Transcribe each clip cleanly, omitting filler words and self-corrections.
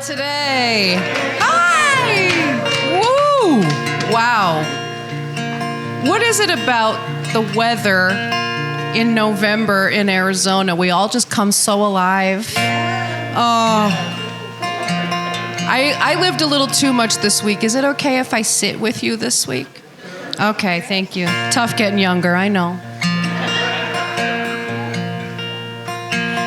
Today. Hi! Woo! Wow. What is it about the weather in November in Arizona? We all just come so alive. I lived a little too much this week. Is it okay if I sit with you this week? Okay, thank you. Tough getting younger, I know.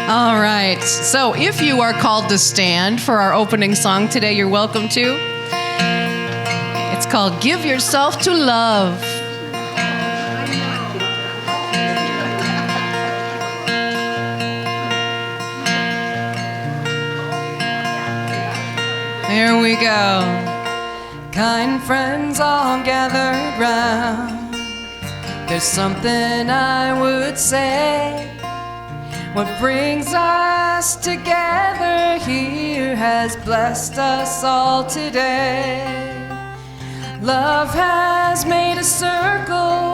All right, so if you are called to stand for our opening song today, you're welcome to. It's called Give Yourself to Love. Here we go. Kind friends all gathered round. There's something I would say. What brings us together here has blessed us all today. Love has made a circle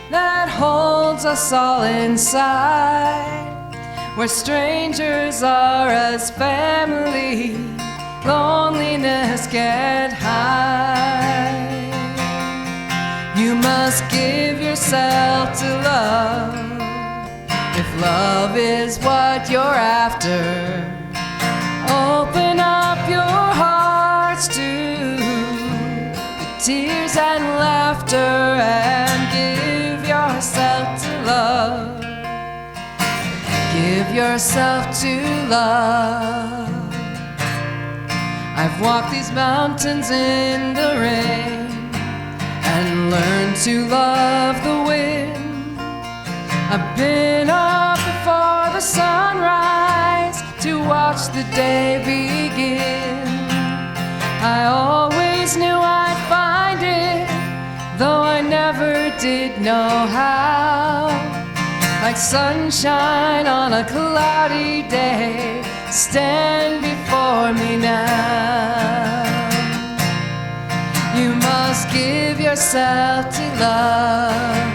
that holds us all inside, where strangers are as family, loneliness can't hide. You must give yourself to love. If love is what you're after, open up your hearts to the tears and laughter and give yourself to love. Give yourself to love. I've walked these mountains in the rain and learned to love the wind. I've been up before the sunrise to watch the day begin. I always knew I'd find it, though I never did know how. Like sunshine on a cloudy day, stand before me now. You must give yourself to love.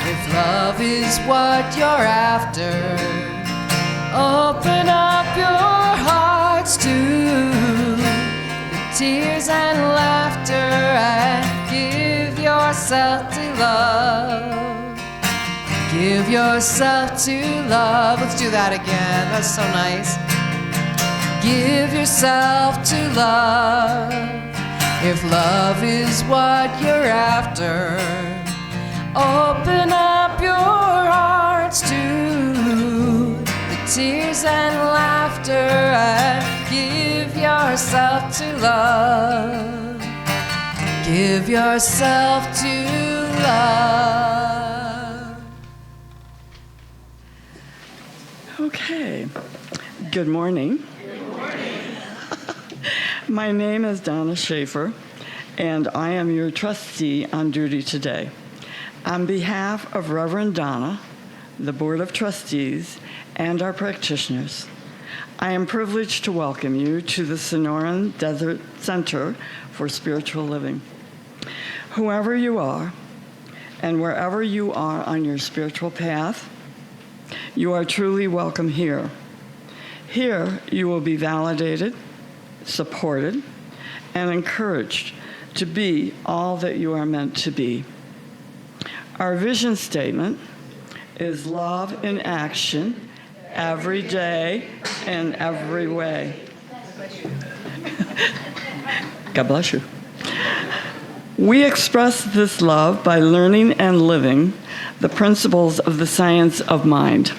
If love is what you're after, open up your hearts to the tears and laughter and give yourself to love. Give yourself to love. Let's do that again. That's so nice. Give yourself to love. If love is what you're after, open up your hearts to the tears and laughter and give yourself to love. Give yourself to love. Okay. Good morning. Good morning. My name is Donna Schaefer, and I am your trustee on duty today. On behalf of Reverend Donna, the Board of Trustees, and our practitioners, I am privileged to welcome you to the Sonoran Desert Center for Spiritual Living. Whoever you are, and wherever you are on your spiritual path, you are truly welcome here. Here, you will be validated, supported, and encouraged to be all that you are meant to be. Our vision statement is love in action every day in every way. God bless you. We express this love by learning and living the principles of the science of mind.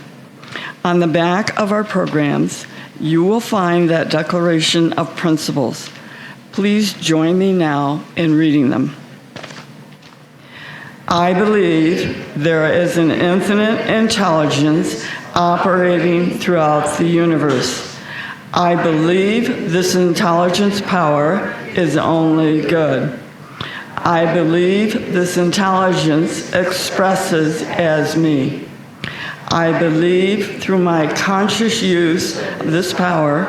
On the back of our programs, you will find that declaration of principles. Please join me now in reading them. I believe there is an infinite intelligence operating throughout the universe. I believe this intelligence power is only good. I believe this intelligence expresses as me. I believe through my conscious use of this power,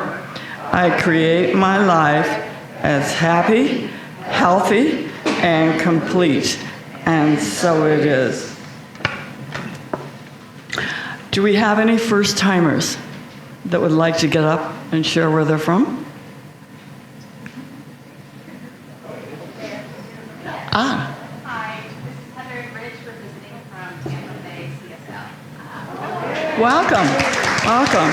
I create my life as happy, healthy, and complete. And so it is. Do we have any first-timers that would like to get up and share where they're from? Ah. Hi, this is Heather and Rich. We're visiting from Tampa Bay, CSL. Welcome.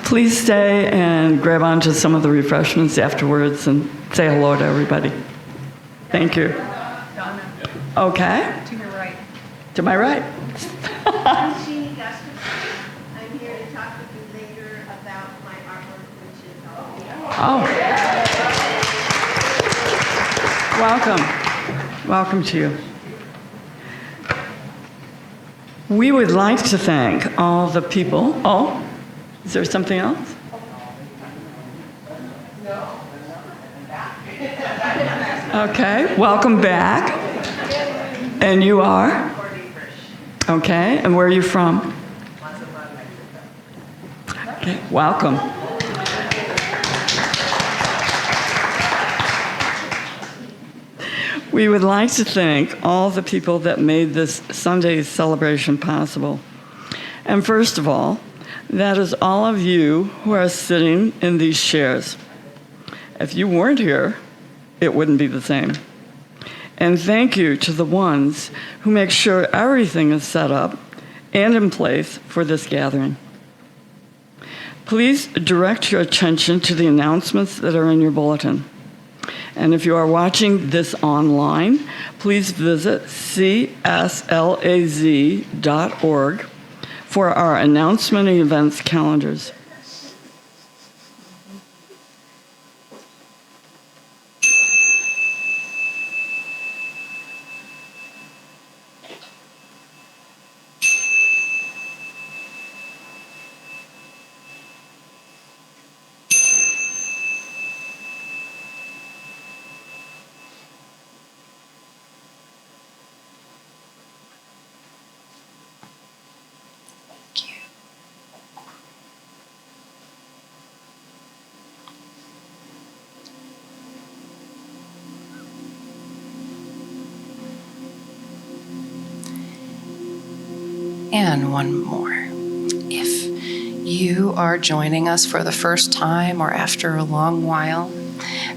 Please stay and grab onto some of the refreshments afterwards and say hello to everybody. Thank you. Donna. Okay. To your right. To my right. I'm Jeannie Gustafson. I'm here to talk with you later about my artwork, which is all Welcome. Welcome to you. We would like to thank all the people. Oh, is there something else? No. Okay, welcome back. And you are? Okay, and where are you from? Okay, welcome. We would like to thank all the people that made this Sunday's celebration possible. And first of all, that is all of you who are sitting in these chairs. If you weren't here, it wouldn't be the same. And thank you to the ones who make sure everything is set up and in place for this gathering. Please direct your attention to the announcements that are in your bulletin. And if you are watching this online, please visit cslaz.org for our announcement and events calendars. And one more. If you are joining us for the first time or after a long while,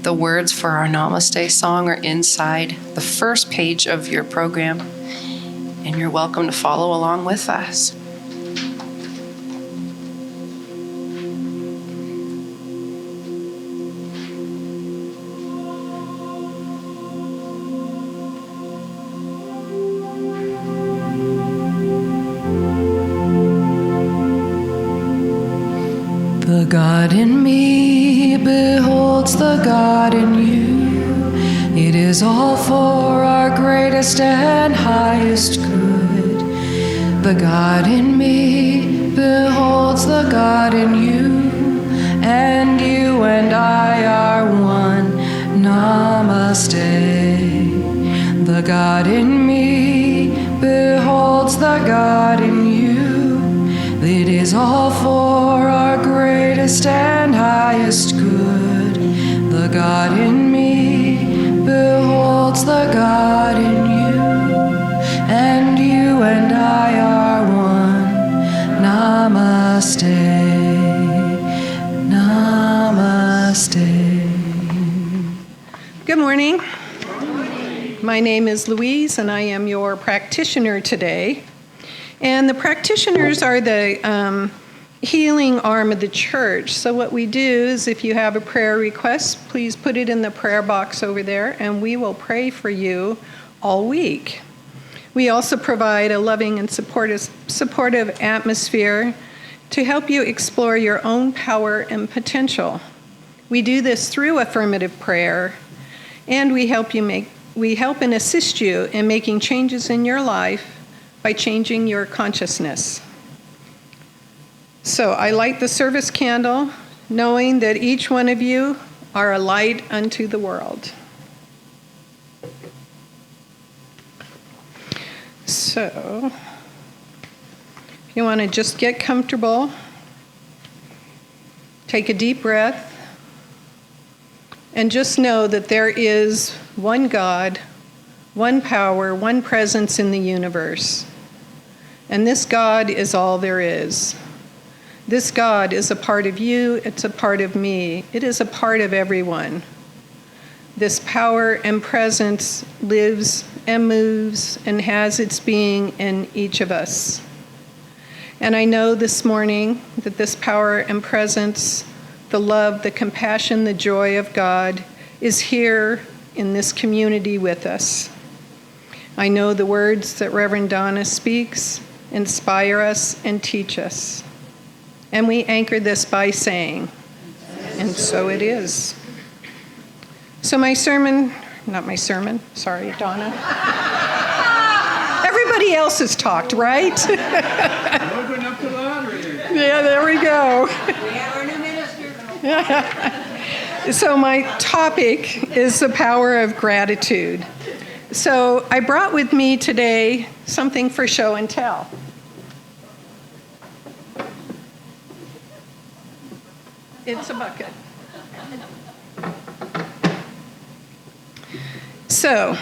the words for our Namaste song are inside the first page of your program, and you're welcome to follow along with us. The God in me beholds the God in you. It is all for our greatest and highest good. The God in me beholds the God in you, and you and I are one. Namaste. The God in me beholds the God in you. It is all for our greatest and highest good. The God in me beholds the God in you, and you and I are one. Namaste, namaste. Good morning. My name is Louise, and I am your practitioner today. And the practitioners are the healing arm of the church. So what we do is if you have a prayer request, please put it in the prayer box over there, and we will pray for you all week. We also provide a loving and supportive atmosphere to help you explore your own power and potential. We do this through affirmative prayer, and we help and assist you in making changes in your life by changing your consciousness. So I light the service candle, knowing that each one of you are a light unto the world. So, if you want to just get comfortable, take a deep breath, and just know that there is one God, one power, one presence in the universe. And this God is all there is. This God is a part of you, it's a part of me, it is a part of everyone. This power and presence lives and moves and has its being in each of us. And I know this morning that this power and presence, the love, the compassion, the joy of God is here in this community with us. I know the words that Reverend Donna speaks inspire us and teach us. And we anchor this by saying, and so it is. So sorry, Donna. Everybody else has talked, right? Open up the lottery. Yeah, there we go. We have our new minister. So my topic is the power of gratitude. So I brought with me today something for show and tell. It's a bucket. So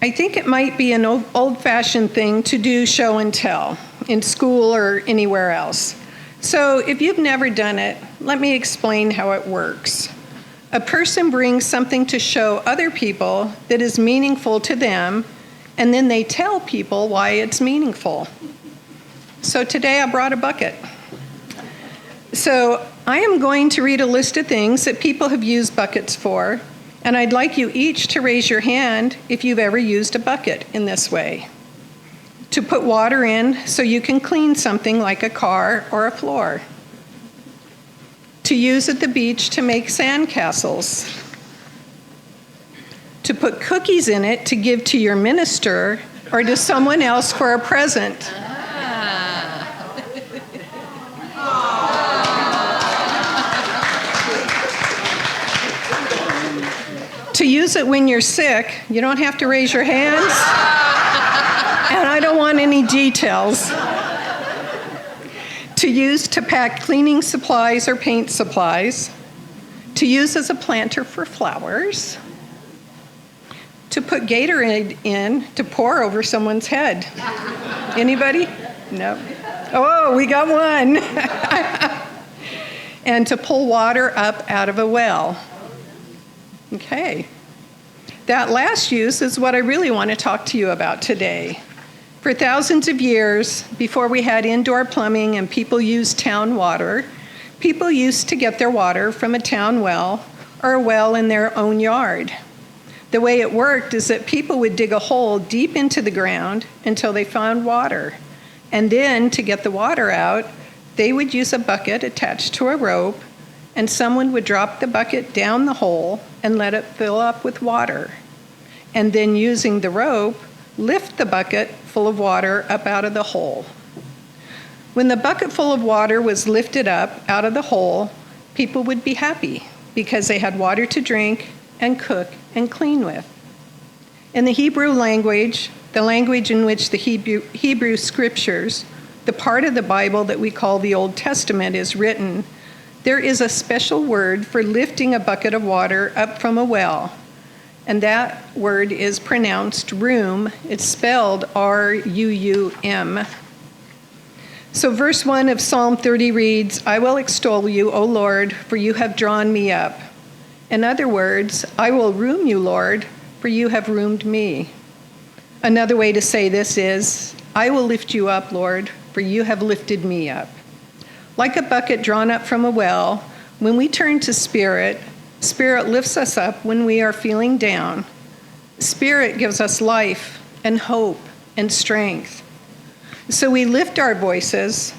I think it might be an old-fashioned thing to do show and tell in school or anywhere else. So if you've never done it, let me explain how it works. A person brings something to show other people that is meaningful to them, and then they tell people why it's meaningful. So today I brought a bucket. So I am going to read a list of things that people have used buckets for, and I'd like you each to raise your hand if you've ever used a bucket in this way. To put water in so you can clean something like a car or a floor. To use at the beach to make sandcastles. To put cookies in it to give to your minister or to someone else for a present. To use it when you're sick. You don't have to raise your hands. And I don't want any details. To use to pack cleaning supplies or paint supplies. To use as a planter for flowers. To put Gatorade in to pour over someone's head. Anybody? No. Oh, we got one. And to pull water up out of a well. Okay. That last use is what I really want to talk to you about today. For thousands of years, before we had indoor plumbing and people used town water, people used to get their water from a town well or a well in their own yard. The way it worked is that people would dig a hole deep into the ground until they found water. And then, to get the water out, they would use a bucket attached to a rope, and someone would drop the bucket down the hole and let it fill up with water. And then, using the rope, lift the bucket full of water up out of the hole. When the bucket full of water was lifted up out of the hole, people would be happy because they had water to drink and cook and clean with. In the Hebrew language, the language in which the Hebrew scriptures, the part of the Bible that we call the Old Testament, is written, there is a special word for lifting a bucket of water up from a well. And that word is pronounced room. It's spelled R-U-U-M. So verse 1 of Psalm 30 reads, I will extol you, O Lord, for you have drawn me up. In other words, I will room you, Lord, for you have roomed me. Another way to say this is, I will lift you up, Lord, for you have lifted me up. Like a bucket drawn up from a well, when we turn to Spirit, Spirit lifts us up when we are feeling down. Spirit gives us life and hope and strength. So we lift our voices,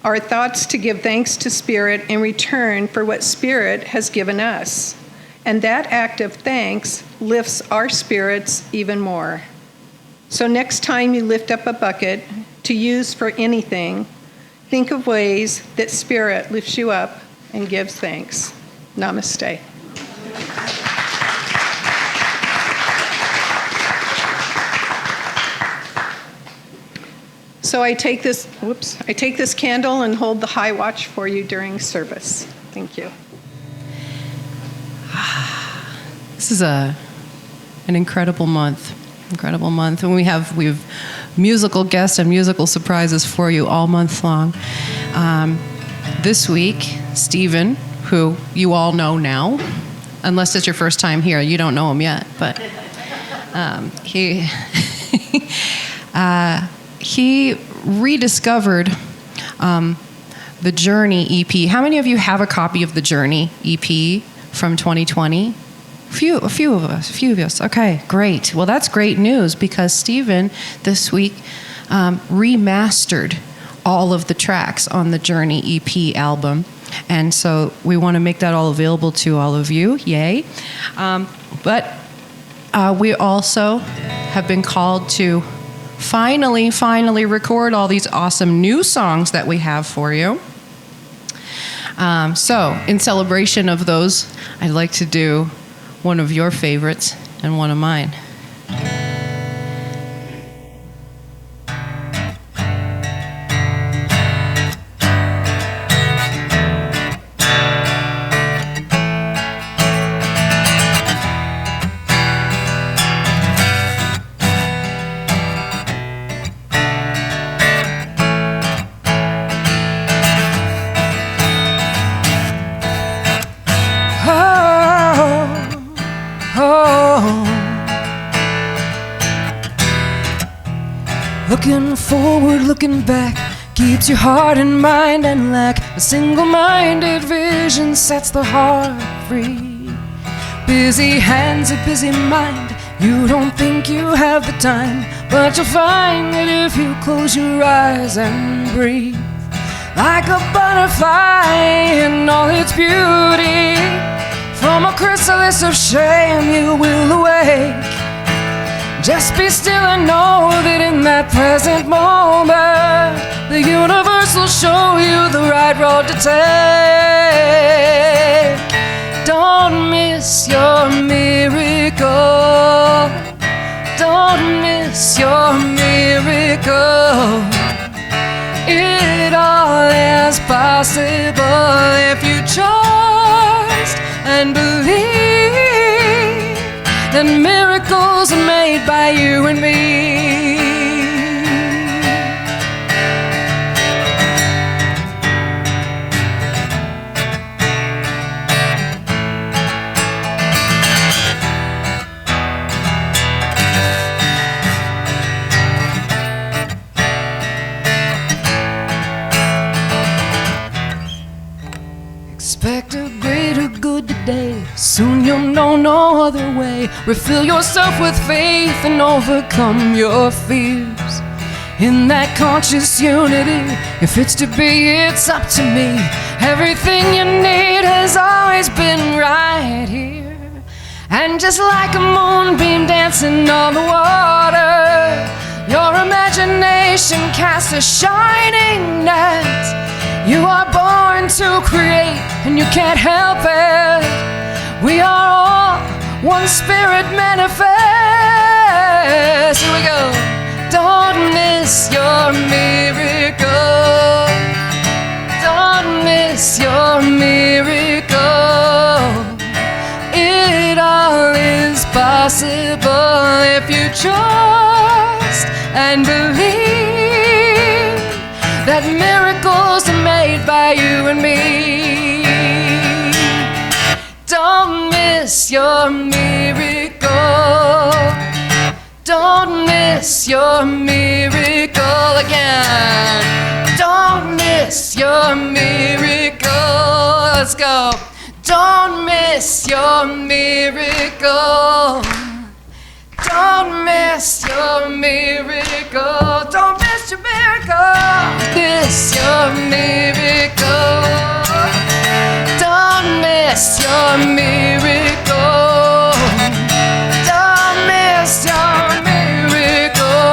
our thoughts to give thanks to Spirit in return for what Spirit has given us. And that act of thanks lifts our spirits even more. So next time you lift up a bucket to use for anything, think of ways that Spirit lifts you up and gives thanks. Namaste. So I take this candle and hold the high watch for you during service. Thank you. This is an incredible month. And we have musical guests and musical surprises for you all month long. This week, Stephen who you all know now, unless it's your first time here. You don't know him yet, but he he rediscovered the Journey EP. How many of you have a copy of the Journey EP from 2020? A few of us. Okay, great. Well, that's great news because Stephen this week remastered all of the tracks on the Journey EP album. And so we want to make that all available to all of you. Yay. But we also have been called to finally record all these awesome new songs that we have for you. So in celebration of those, I'd like to do one of your favorites and one of mine. Looking forward, looking back, keeps your heart and mind and lack. A single-minded vision sets the heart free. Busy hands, a busy mind, you don't think you have the time, but you'll find that if you close your eyes and breathe, like a butterfly in all its beauty, from a chrysalis of shame you will awake. Just be still and know that in that present moment, the universe will show you the right road to take. Don't miss your miracle. Don't miss your miracle. It all is possible if you trust and believe that miracles are made by you and me. Expect a greater good today. Soon you'll know no other way. Refill yourself with faith and overcome your fears. In that conscious unity, if it's to be, it's up to me. Everything you need has always been right here. And just like a moonbeam dancing on the water, your imagination casts a shining net. You are born to create, and you can't help it. We are all one spirit manifest. Here we go. Don't miss your miracle. Don't miss your miracle. It all is possible if you trust and believe that miracles are made by you and me. Don't miss your miracle. Don't miss your miracle again. Don't miss your miracle. Let's go. Don't miss your miracle. Don't miss your miracle. Don't miss your miracle. Miss your miracle. Don't miss your miracle. Don't miss your miracle.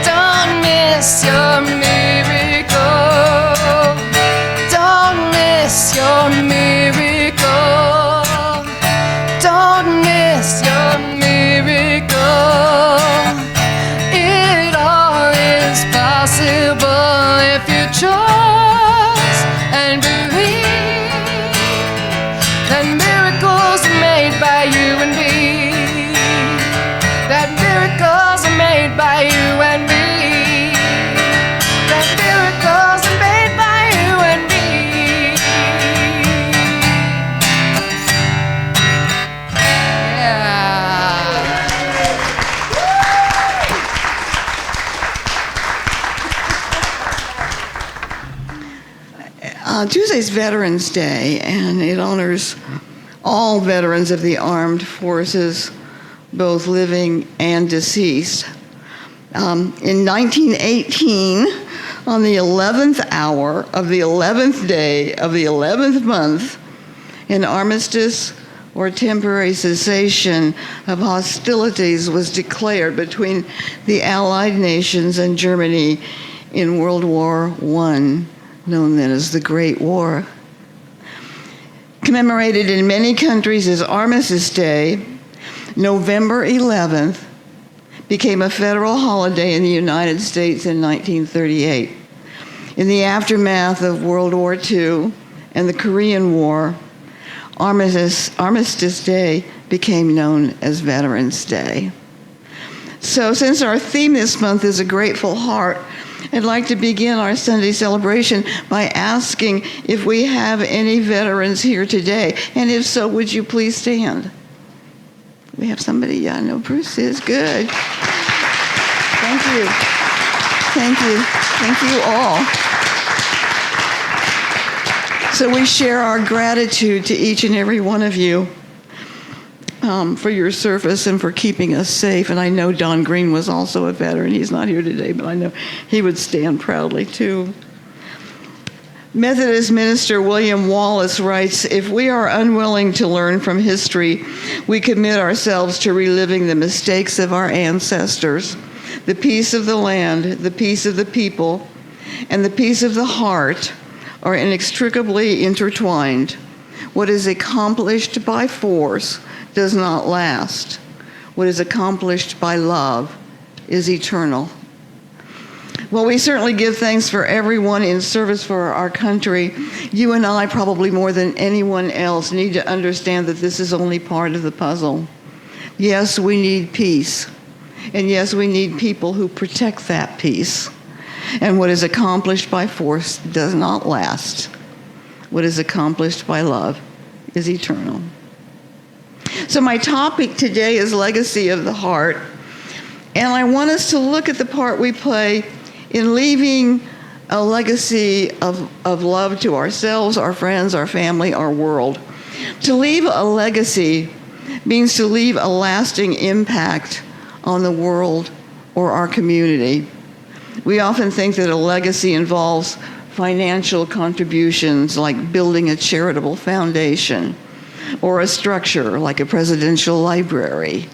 Don't miss your miracle. Don't miss your miracle. Don't miss your miracle. It all is possible if you trust and believe Tuesday's Veterans Day, and it honors all veterans of the armed forces, both living and deceased. In 1918, on the 11th hour of the 11th day of the 11th month, an armistice or temporary cessation of hostilities was declared between the Allied nations and Germany in World War I, known then as the Great War. Commemorated in many countries as Armistice Day, November 11th became a federal holiday in the United States in 1938. In the aftermath of World War II and the Korean War, Armistice Day became known as Veterans Day. So since our theme this month is a grateful heart, I'd like to begin our Sunday celebration by asking if we have any veterans here today. And if so, would you please stand? We have somebody, yeah, I know Bruce is. Good. Thank you. Thank you. Thank you all. So we share our gratitude to each and every one of you for your service and for keeping us safe. And I know Don Green was also a veteran. He's not here today, but I know he would stand proudly too. Methodist minister William Wallace writes, "If we are unwilling to learn from history, we commit ourselves to reliving the mistakes of our ancestors. The peace of the land, the peace of the people, and the peace of the heart are inextricably intertwined. What is accomplished by force does not last. What is accomplished by love is eternal." Well, we certainly give thanks for everyone in service for our country. You and I, probably more than anyone else, need to understand that this is only part of the puzzle. Yes, we need peace. And yes, we need people who protect that peace. And what is accomplished by force does not last. What is accomplished by love is eternal. So my topic today is legacy of the heart. And I want us to look at the part we play in leaving a legacy of love to ourselves, our friends, our family, our world. To leave a legacy means to leave a lasting impact on the world or our community. We often think that a legacy involves financial contributions, like building a charitable foundation, or a structure like a presidential library.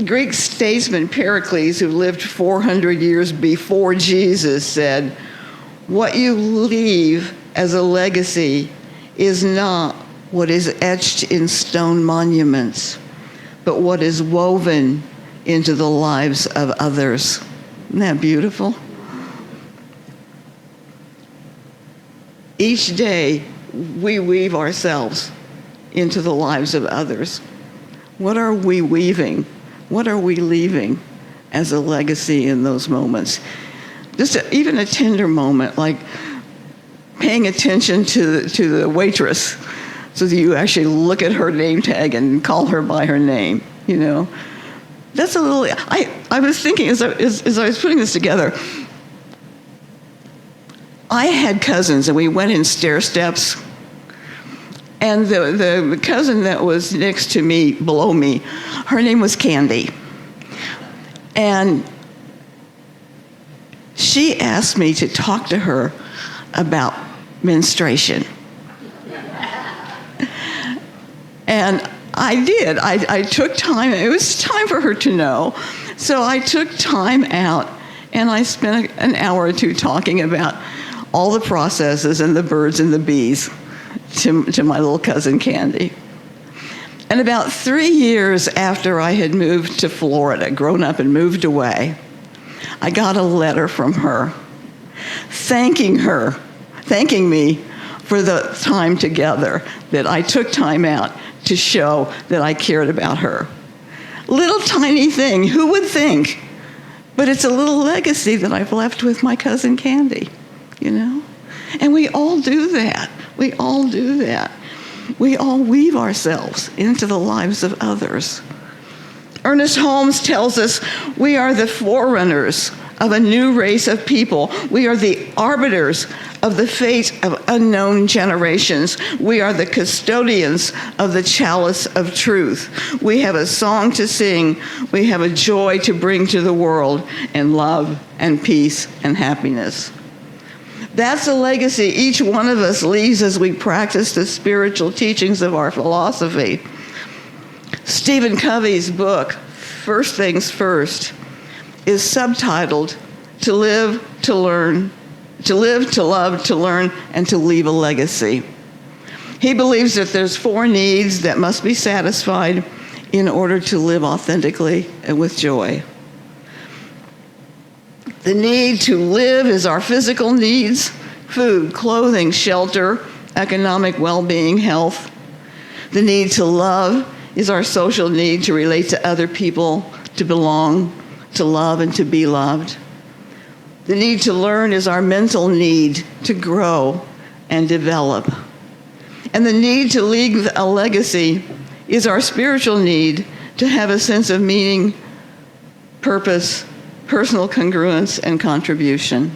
Greek statesman Pericles, who lived 400 years before Jesus, said, "What you leave as a legacy is not what is etched in stone monuments, but what is woven into the lives of others." Isn't that beautiful? Each day, we weave ourselves into the lives of others. What are we weaving? What are we leaving as a legacy in those moments? Just even a tender moment, like paying attention to the waitress so that you actually look at her name tag and call her by her name, you know? That's a little, I was thinking as I was putting this together, I had cousins and we went in stair steps, and the cousin that was next to me, below me, her name was Candy. And she asked me to talk to her about menstruation. And I did. I took time. It was time for her to know. So I took time out, and I spent an hour or two talking about all the processes and the birds and the bees to my little cousin Candy. And about 3 years after I had moved to Florida, grown up and moved away, I got a letter from her thanking me for the time together, that I took time out to show that I cared about her. Little tiny thing, who would think? But it's a little legacy that I've left with my cousin Candy, you know? And we all do that. We all do that. We all weave ourselves into the lives of others. Ernest Holmes tells us we are the forerunners of a new race of people. We are the arbiters of the fate of unknown generations. We are the custodians of the chalice of truth. We have a song to sing. We have a joy to bring to the world, and love and peace and happiness. That's a legacy each one of us leaves as we practice the spiritual teachings of our philosophy. Stephen Covey's book, First Things First, is subtitled To Live, to Learn, to live, to love, to learn, and to leave a legacy. He believes that there's 4 needs that must be satisfied in order to live authentically and with joy. The need to live is our physical needs: food, clothing, shelter, economic well-being, health. The need to love is our social need to relate to other people, to belong, to love, and to be loved. The need to learn is our mental need to grow and develop. And the need to leave a legacy is our spiritual need to have a sense of meaning, purpose, personal congruence, and contribution.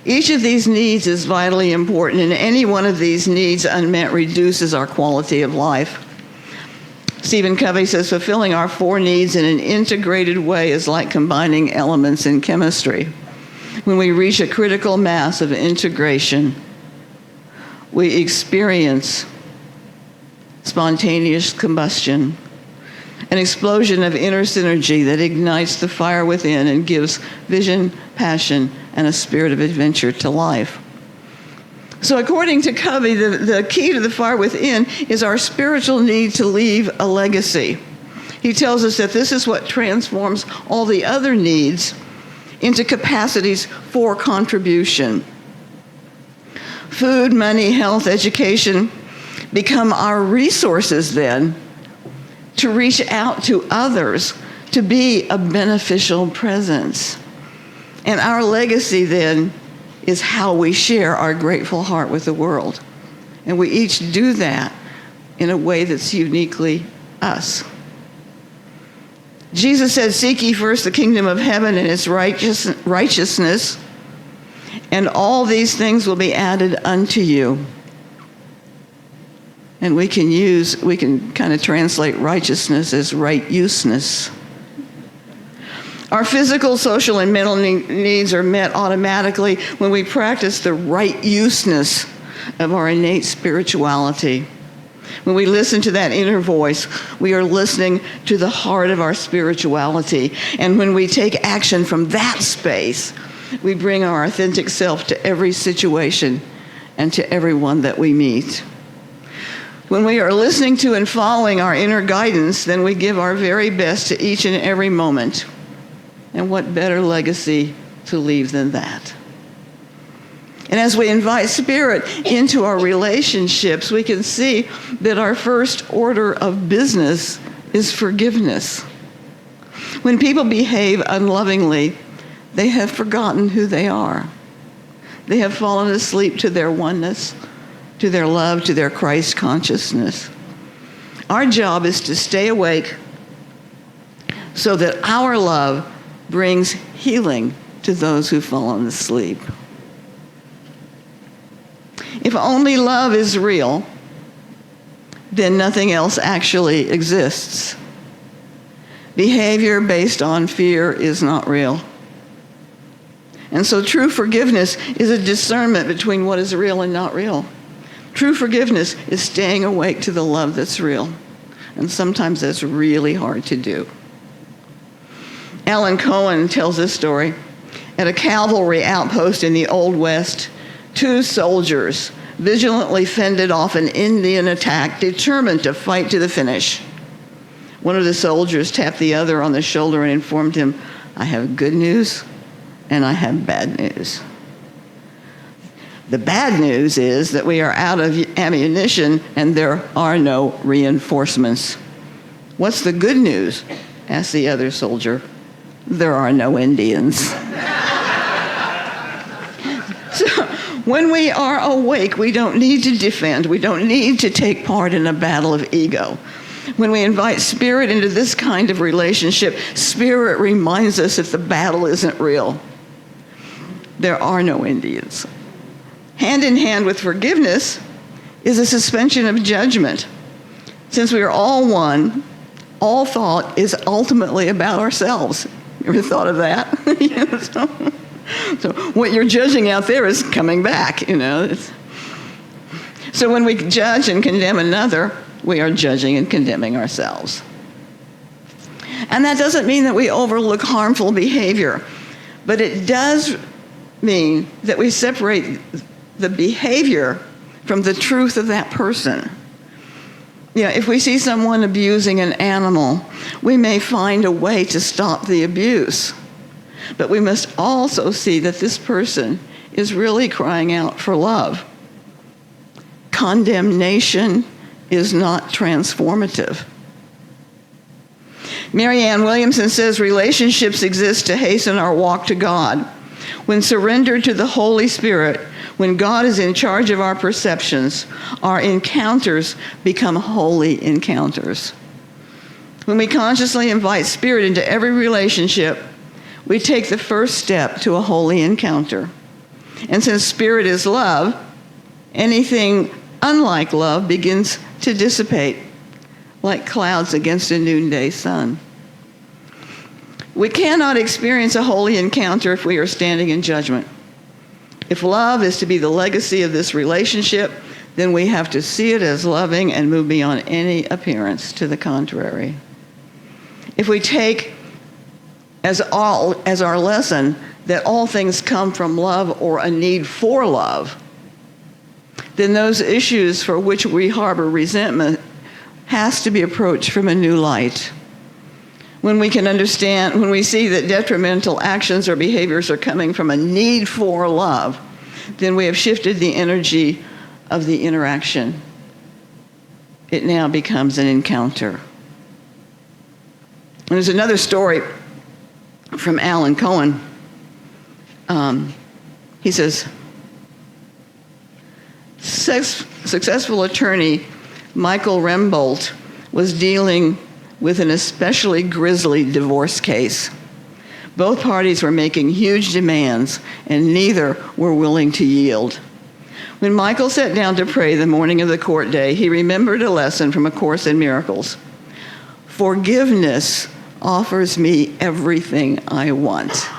Each of these needs is vitally important, and any one of these needs unmet reduces our quality of life. Stephen Covey says, fulfilling our 4 needs in an integrated way is like combining elements in chemistry. When we reach a critical mass of integration, we experience spontaneous combustion, an explosion of inner synergy that ignites the fire within and gives vision, passion, and a spirit of adventure to life. So according to Covey, the key to the fire within is our spiritual need to leave a legacy. He tells us that this is what transforms all the other needs into capacities for contribution. Food, money, health, education become our resources then to reach out to others, to be a beneficial presence. And our legacy then is how we share our grateful heart with the world. And we each do that in a way that's uniquely us. Jesus said, seek ye first the kingdom of heaven and its righteousness, and all these things will be added unto you. And we can kind of translate righteousness as right-useness. Our physical, social, and mental needs are met automatically when we practice the right-useness of our innate spirituality. When we listen to that inner voice, we are listening to the heart of our spirituality. And when we take action from that space, we bring our authentic self to every situation and to everyone that we meet. When we are listening to and following our inner guidance, then we give our very best to each and every moment. And what better legacy to leave than that? And as we invite Spirit into our relationships, we can see that our first order of business is forgiveness. When people behave unlovingly, they have forgotten who they are. They have fallen asleep to their oneness, to their love, to their Christ consciousness. Our job is to stay awake so that our love brings healing to those who've fallen asleep. If only love is real, then nothing else actually exists. Behavior based on fear is not real. And so true forgiveness is a discernment between what is real and not real. True forgiveness is staying awake to the love that's real. And sometimes that's really hard to do. Alan Cohen tells this story. At a cavalry outpost in the Old West, 2 soldiers vigilantly fended off an Indian attack, determined to fight to the finish. One of the soldiers tapped the other on the shoulder and informed him, I have good news and I have bad news. The bad news is that we are out of ammunition and there are no reinforcements. What's the good news? Asked the other soldier. There are no Indians. So when we are awake, we don't need to defend. We don't need to take part in a battle of ego. When we invite spirit into this kind of relationship, spirit reminds us that the battle isn't real. There are no Indians. Hand in hand with forgiveness is a suspension of judgment. Since we are all one, all thought is ultimately about ourselves. You ever thought of that? So what you're judging out there is coming back, So when we judge and condemn another, we are judging and condemning ourselves. And that doesn't mean that we overlook harmful behavior, but it does mean that we separate the behavior from the truth of that person. If we see someone abusing an animal, we may find a way to stop the abuse. But we must also see that this person is really crying out for love. Condemnation is not transformative. Marianne Williamson says relationships exist to hasten our walk to God. When surrendered to the Holy Spirit, when God is in charge of our perceptions, our encounters become holy encounters. When we consciously invite Spirit into every relationship, we take the first step to a holy encounter. And since Spirit is love, anything unlike love begins to dissipate like clouds against a noonday sun. We cannot experience a holy encounter if we are standing in judgment. If love is to be the legacy of this relationship, then we have to see it as loving and move beyond any appearance to the contrary. If we take as our lesson that all things come from love or a need for love, then those issues for which we harbor resentment has to be approached from a new light. When we see that detrimental actions or behaviors are coming from a need for love, then we have shifted the energy of the interaction. It now becomes an encounter. And there's another story from Alan Cohen. He says, successful attorney Michael Rembolt was dealing with an especially grisly divorce case. Both parties were making huge demands, and neither were willing to yield. When Michael sat down to pray the morning of the court day, he remembered a lesson from A Course in Miracles. Forgiveness offers me everything I want.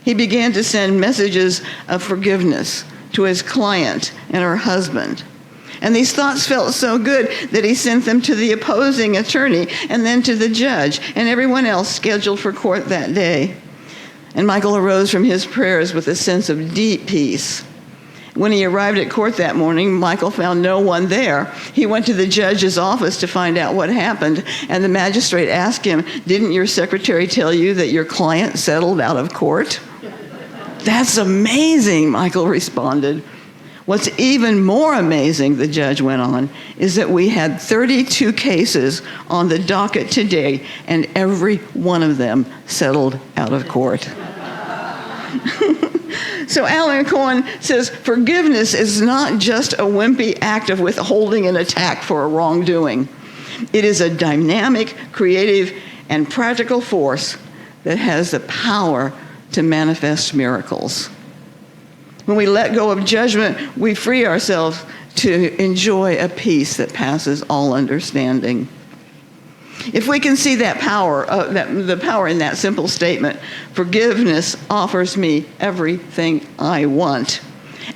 He began to send messages of forgiveness to his client and her husband. And these thoughts felt so good that he sent them to the opposing attorney and then to the judge and everyone else scheduled for court that day. And Michael arose from his prayers with a sense of deep peace. When he arrived at court that morning, Michael found no one there. He went to the judge's office to find out what happened, and the magistrate asked him, "Didn't your secretary tell you that your client settled out of court?" "That's amazing," Michael responded. "What's even more amazing," the judge went on, "is that we had 32 cases on the docket today, and every one of them settled out of court." So Alan Cohen says, forgiveness is not just a wimpy act of withholding an attack for a wrongdoing. It is a dynamic, creative, and practical force that has the power to manifest miracles. When we let go of judgment, we free ourselves to enjoy a peace that passes all understanding. If we can see that power, the power in that simple statement, forgiveness offers me everything I want,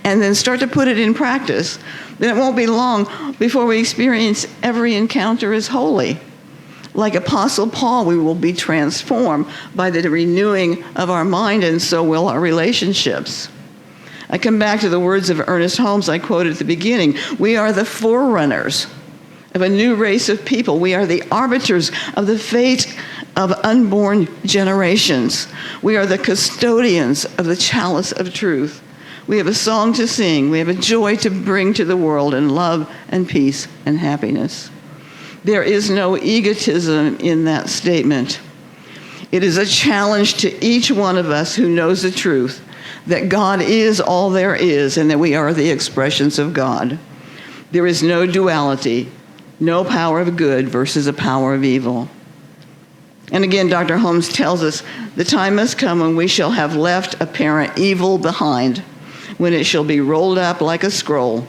and then start to put it in practice, then it won't be long before we experience every encounter as holy. Like Apostle Paul, we will be transformed by the renewing of our mind, and so will our relationships. I come back to the words of Ernest Holmes I quoted at the beginning. We are the forerunners of a new race of people. We are the arbiters of the fate of unborn generations. We are the custodians of the chalice of truth. We have a song to sing. We have a joy to bring to the world, and love and peace and happiness. There is no egotism in that statement. It is a challenge to each one of us who knows the truth that God is all there is and that we are the expressions of God. There is no duality, No power of good versus a power of evil. And again, Dr. Holmes tells us, the time must come when we shall have left apparent evil behind, when it shall be rolled up like a scroll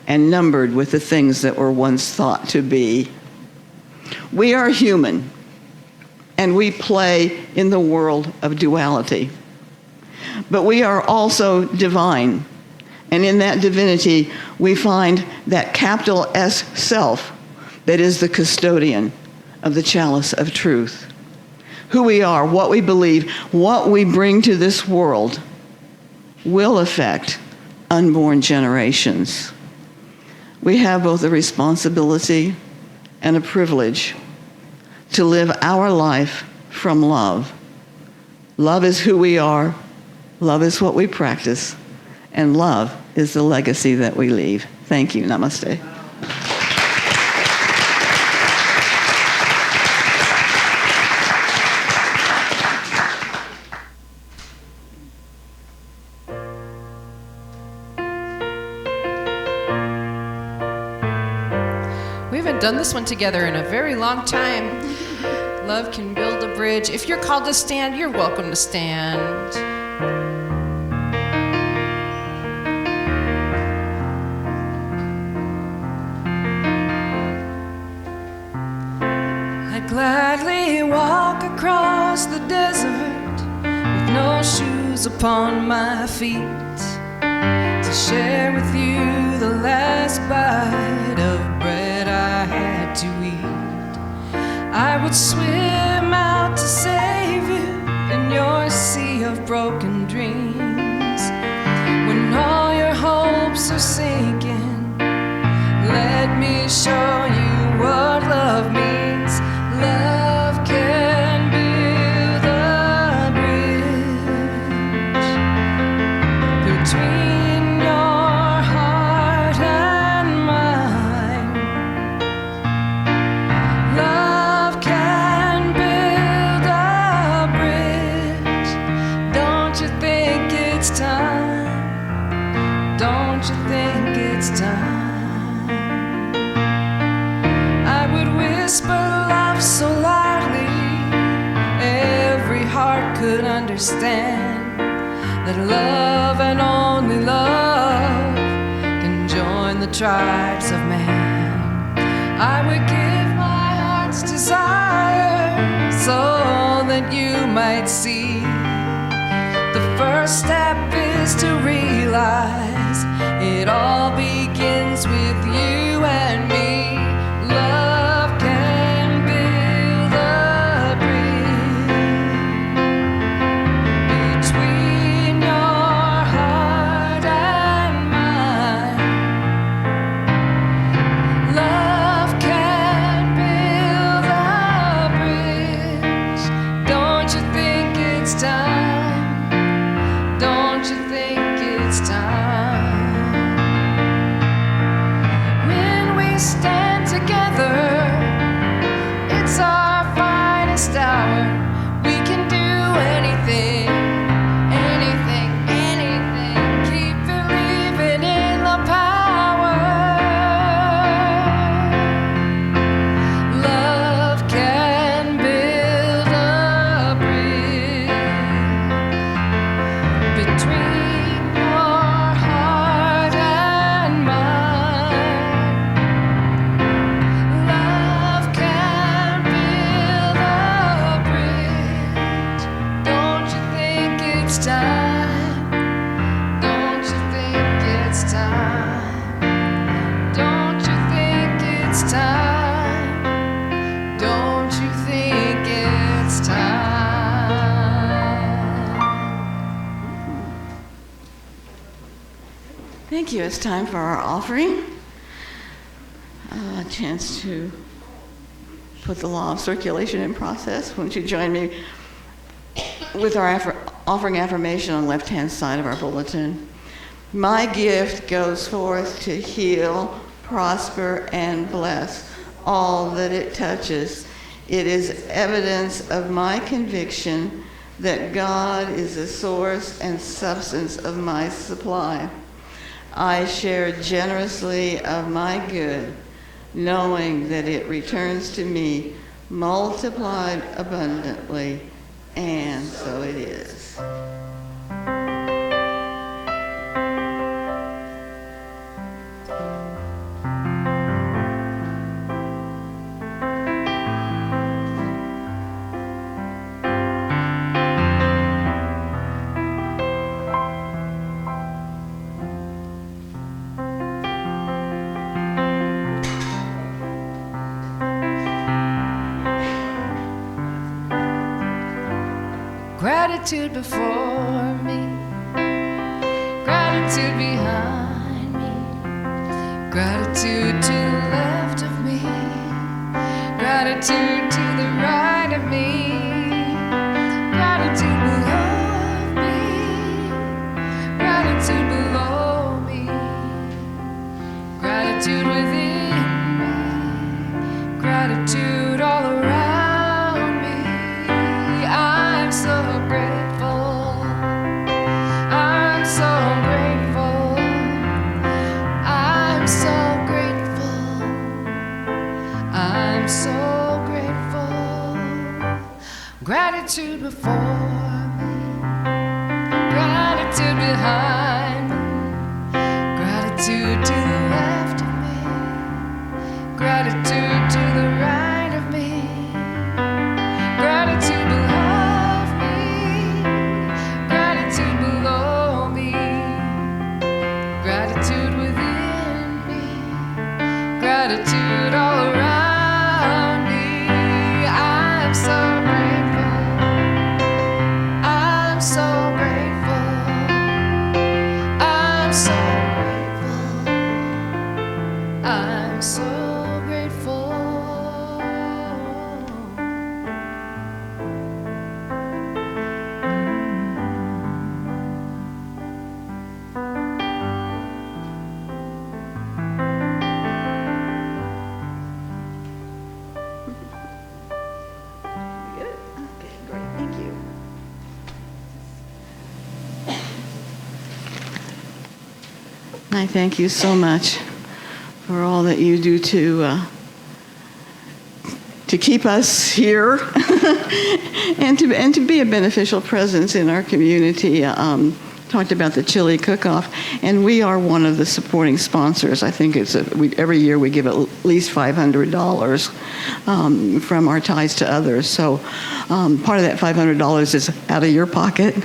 and numbered with the things that were once thought to be. We are human, and we play in the world of duality. But we are also divine, and in that divinity, we find that capital S self that is the custodian of the chalice of truth. Who we are, what we believe, what we bring to this world will affect unborn generations. We have both a responsibility and a privilege to live our life from love. Love is who we are, love is what we practice, and love is the legacy that we leave. Thank you. Namaste. We haven't done this one together in a very long time. Love can build a bridge. If you're called to stand, you're welcome to stand. I'd gladly walk across the desert with no shoes upon my feet to share with you the last bite of bread I had to eat. I would swim out to save you in your sea of broken dreams. When all your hopes are sinking, let me show you what love means. Love can build a bridge between your heart and mine. Love can build a bridge. Don't you think it's time? Don't you think it's time? I would whisper love so loudly every heart could understand that love and only love can join the tribes of man. I would give my heart's desire so that you might see. The first step is to realize it all begins with you and me. Love can build a bridge between your heart and mine. Love can build a bridge. Don't you think it's time? Don't you think it's time? When we stand together, it's our finest hour. We can do anything, anything, anything. Keep believing in the power. Love can build a bridge between your heart and mine. Love can build a bridge. Don't you think it's time? Don't you think it's time? Don't you think it's time? Don't you think it's time? Thank you. It's time for our offering. A chance to put the law of circulation in process. Won't you join me with our offering affirmation on the left-hand side of our bulletin? My gift goes forth to heal, prosper, and bless all that it touches. It is evidence of my conviction that God is the source and substance of my supply. I share generously of my good, knowing that it returns to me multiplied abundantly, and so it is. Gratitude before me, gratitude behind me, gratitude to the left of me, gratitude to the right of me, gratitude above me, gratitude below me, gratitude within me, gratitude all around me. I'm so grateful. I'm so grateful. I'm so grateful. I'm so grateful. Gratitude before me, gratitude behind me, gratitude to the left of me, gratitude to the right of me, gratitude above me, gratitude below me, gratitude within me, gratitude all around me. I'm so grateful. I'm so grateful. I'm so grateful. I'm so grateful. Good? Okay, great. Thank you. I thank you so much for all that you do to keep us here and to be a beneficial presence in our community. Talked about the chili cook-off, and we are one of the supporting sponsors. I think every year we give at least $500 from our ties to others. So part of that $500 is out of your pocket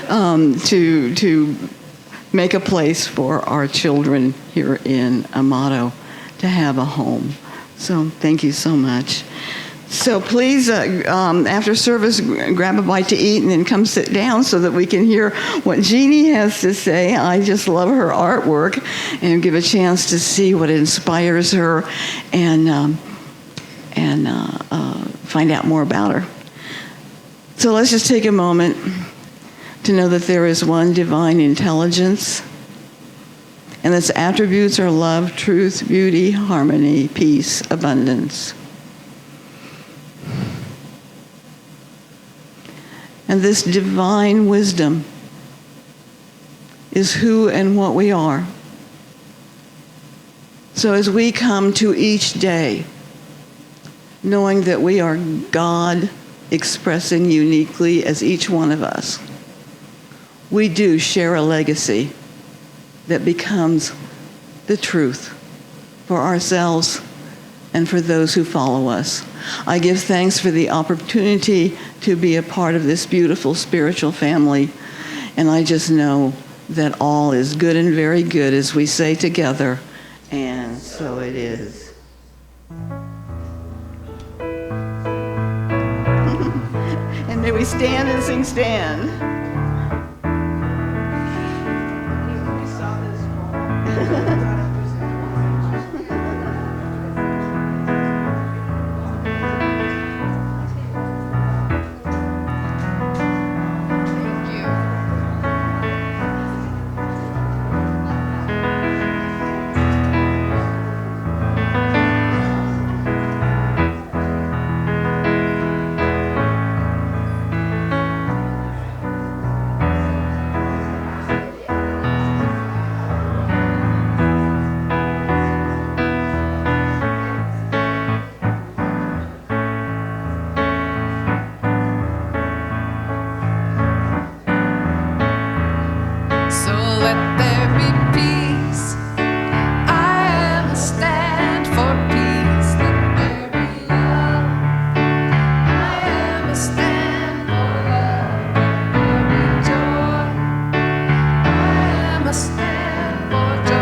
to make a place for our children here in Amado to have a home. So thank you so much. So please, after service, grab a bite to eat and then come sit down so that we can hear what Jeannie has to say. I just love her artwork, and give a chance to see what inspires her and find out more about her. So let's just take a moment to know that there is one divine intelligence, and its attributes are love, truth, beauty, harmony, peace, abundance. And this divine wisdom is who and what we are. So as we come to each day, knowing that we are God expressing uniquely as each one of us, we do share a legacy that becomes the truth for ourselves and for those who follow us. I give thanks for the opportunity to be a part of this beautiful spiritual family, and I just know that all is good and very good as we say together, and so it is. And may we stand and sing stand. for